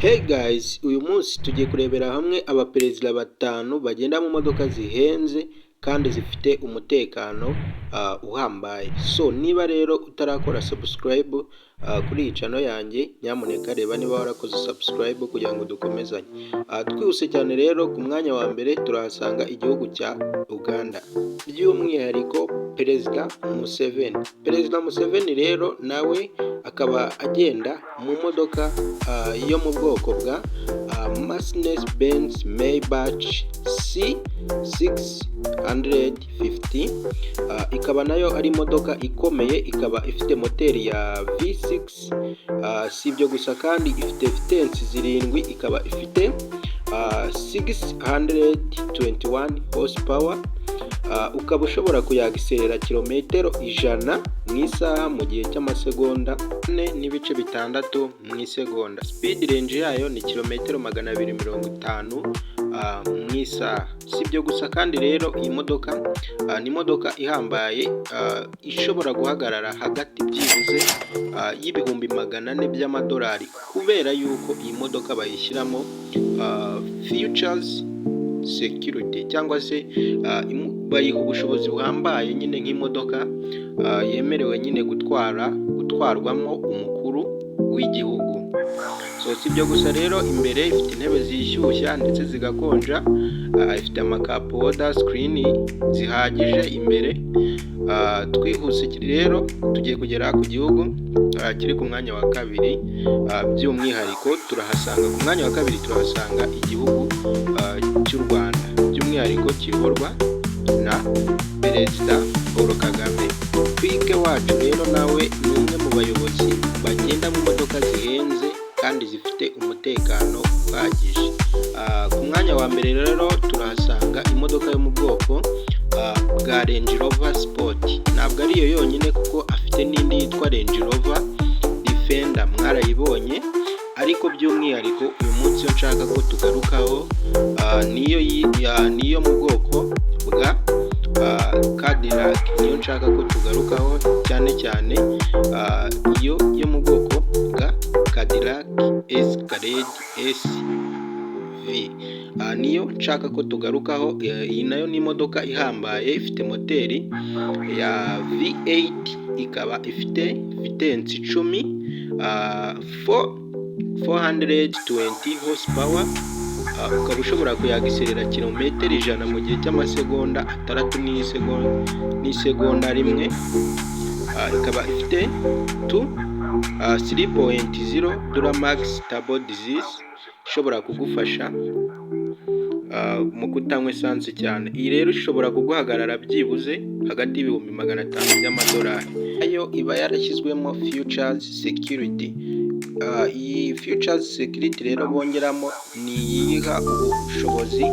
Hey guys, uyu munsi tugiye kurebera hamwe abaperezida batanu bagenda mu modoka zihenze kandi zifite umutekano uhambaye. So niba rero utarakora subscribe kuri iyi channel yanjye, nyamuneka reba niba warakoze subscribe kugira ngo dukomezanye. Twihuse cyane rero, ku mwanya wa mbere turahasanga igihugu cya Uganda, by'umwihariko Perezida Museveni. Perezida Museveni rero nawe akaba agenda mu modoka yo mu bwoko bwa Mercedes-Benz Maybach C650. Ikaba nayo ari imodoka ikomeye, ikaba ifite moteri ya V6. Si ibyo gusa kandi ifite vitensi zirindwi, ikaba ifite 621 horsepower. Ukaba ushobora kuyagiserera kilometero 100 mu isaha mu gihe cy'amasegonda 4.6 mu isegonda. Speed range yayo ni kilometero 250 mu isaha. Si ibyo gusa kandi rero iyi modoka ni imodoka ihambaye, ishobora guhagarara hagati byibuze y'ibihumbi 400 by'amadolari, kubera yuko iyi modoka bayishyiramo features security, cyangwa se bayiha ubushobozi buhambaye nyine nk'imodoka yemerewe nyine gutwarwamo umukuru w'igihugu. So si ibyo gusa rero, imbere ifite intebe zishyushya ndetse zigakonja, ifite amakapoda screen zihagije imbere. Twihuse rero tugiye kugera ku gihugu kiri ku mwanya wa kabiri, by'umwihariko turahasanga ku mwanya wa kabiri turahasanga igihugu cy'u Rwanda, by'umwihariko kiyoborwa na Perezida Paul Kagame. Twige wacu rero nawe ni umwe mu bayobozi bagenda mu modoka zihenze kandi zifite umutekano uhagije. Ku mwanya wa mbere rero turahasanga imodoka yo mu bwoko bwa Range Rover Sport. Ntabwo ari yo yonyine kuko afite n'indi yitwa Range Rover Defender, mwarayibonye, ariko by'umwihariko uyu munsi yo nshaka ko tugarukaho niyo mu bwoko bwa Cadillac. Niyo nshaka ko tugarukaho cyane cyane, iyo yo mu bwoko bwa Cadillac Escalade SV. Niyo nshaka ko tugarukaho. Iyi nayo ni imodoka ihambaye, ifite moteri ya V8, ikaba ifite vitensi 10, 420 horsepower. Ukaba ushobora kuyagiserera kilometero 100 mu gihe cy'amasegonda 3 n'isegonda rimwe. Ikaba ifite 3.0 Duramax Turbo Diesel, ishobora kugufasha mu kutanywa esanse cyane. Iyi rero ishobora kuguhagarara byibuze hagati y'ibihumbi 500 by'amadolari. Ayo iba yarashyizwemo features security. Iyi features security rero bongeramo ni iyiha ubushobozi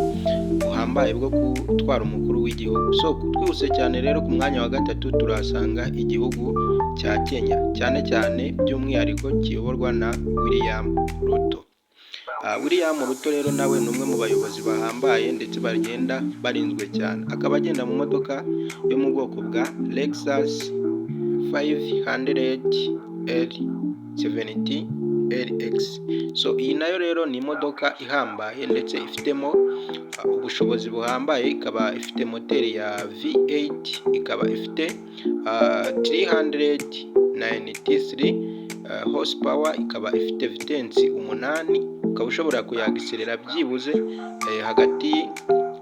buhambaye bwo gutwara umukuru w'igihugu. So twihuse cyane rero, ku mwanya wa gatatu turahasanga igihugu cya Kenya, cyane cyane by'umwihariko kiyoborwa na William Ruto. William Ruto rero nawe ni umwe mu bayobozi bahambaye ndetse bagenda barinzwe cyane. Akaba agenda mu modoka yo mu bwoko bwa Lexus 500L70 LX. So iyi nayo rero ni imodoka ihambaye ndetse ifitemo ubushobozi buhambaye. Ikaba ifite moteri ya V8, ikaba ifite 393 horsepower, ikaba ifite vitensi 8. Ukaba ushobora kuyagiserera byibuze hagati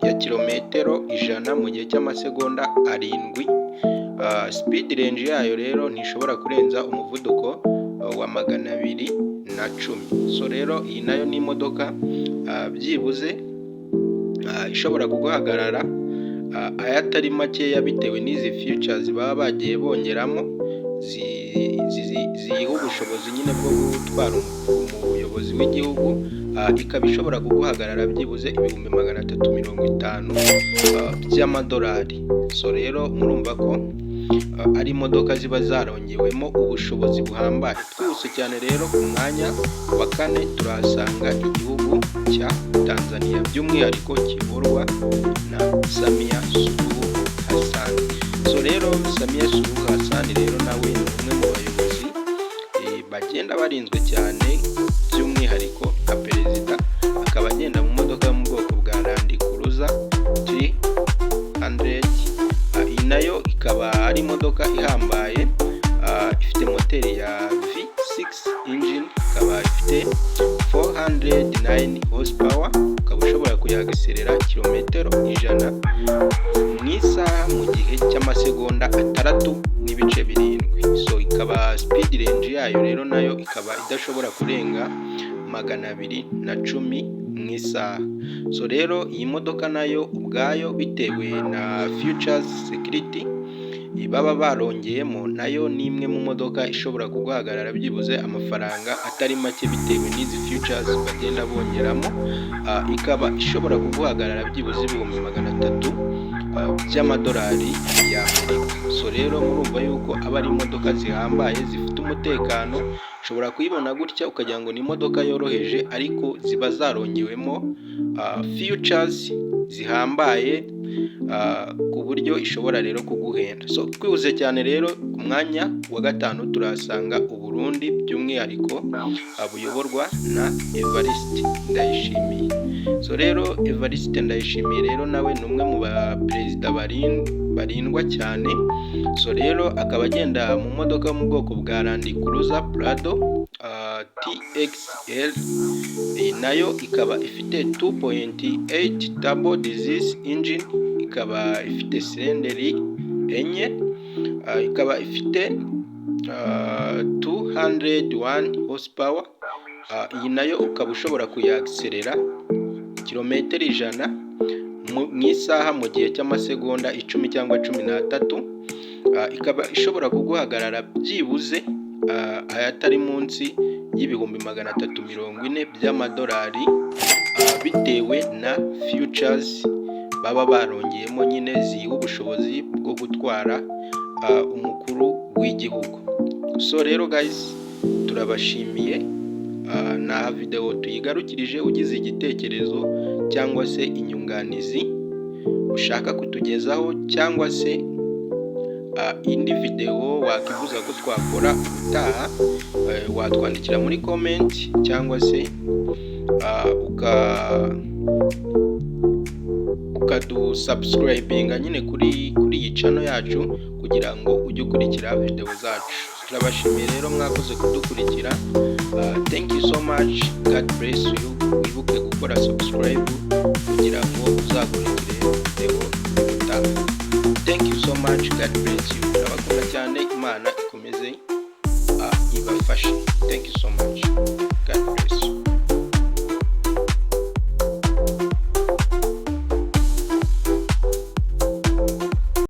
ya kilometero 100 mu gihe cy'amasegonda 7. Speed range yayo rero ntishobora kurenza umuvuduko wa 210. So rero iyi nayo ni imodoka byibuze ishobora kuguhagarara ayatari makeya, bitewe n'izi features baba bagiye bongeramo ziyiha ubushobozi nyine bwo gutwara umuyobozi w'igihugu. Ikaba ishobora kuguhagarara byibuze ibihumbi 350 by'amadolari. So rero murumva ko ari imodoka ziba zarongewemo ubushobozi buhambaye. Twihuse cyane rero, ku mwanya wa kane turahasanga igihugu cya Tanzania, by'umwihariko kiyoborwa na Samia Suluhu Hassan. So rero Samia Suluhu Hassan rero nawe ni umwe mu bayobozi bagenda barinzwe cyane, by'umwihariko nka 209 horsepower, ukaba ushobora kuyagiserera kilometero 100 mu isaha mu gihe cy'amasegonda 3.7. So ikaba speed range yayo rero nayo ikaba idashobora kurenga 210 mu isaha. So rero iyi modoka nayo ubwayo bitewe na Futures Security baba barongeyemo, nayo ni imwe mu modoka ishobora kuguhagarara byibuze amafaranga atari make bitewe n'izi futures bagenda bongeramo. Ikaba ishobora kuguhagarara byibuze ibihumbi 300 by'amadolari y'Amerika. So rero murumva yuko aba ari imodoka zihambaye zifite umutekano. Ushobora kuyibona gutya ukagira ngo ni imodoka yoroheje, ariko ziba zarongewemo futures zihambaye ku buryo ishobora rero kuguhenda. So twihuze cyane rero, ku mwanya wa 5 turasanga Uburundi, by'umwihariko buyoborwa na Evariste Ndayishimiye. So rero Evariste Ndayishimiye rero nawe ni umwe mu baperezida barindwa cyane. So rero akaba agenda mu modoka yo mu bwoko bwa Land Cruiser Prado TXL, nayo ikaba ifite 2.8 turbo diesel engine, ikaba ifite silenderi enye, ikaba ifite 201 horsepower. Iyi nayo ukaba ushobora kuyagiserera kilometero 100 mu isaha mu gihe cy'amasegonda 10 cyangwa 13. Ikaba ishobora kuguhagarara byibuze ayatari munsi y'ibihumbi 340 by'amadolari, bitewe na futures baba barongeyemo nyine ziha ubushobozi bwo gutwara umukuru w'igihugu. So rero guys, turabashimiye. Na video tuyigarukirije. Ugize igitekerezo cyangwa se inyunganizi ushaka kutugezaho, cyangwa se indi video wakifuza ko twakora utaha, watwandikira muri comment, cyangwa se ukadusubscribinga nyine kuri iyi channel yacu, kugira ngo ujye ukurikira video zacu. Turabashimiye rero mwakoze kudukurikira. Thank you so much. God bless you. Wibuke gukora subscribe kugira ngo uzakurikire video utaha. Thank you so much. God bless you. Turabakunda cyane. Imana ikomeze ibafashe. Thank you so much.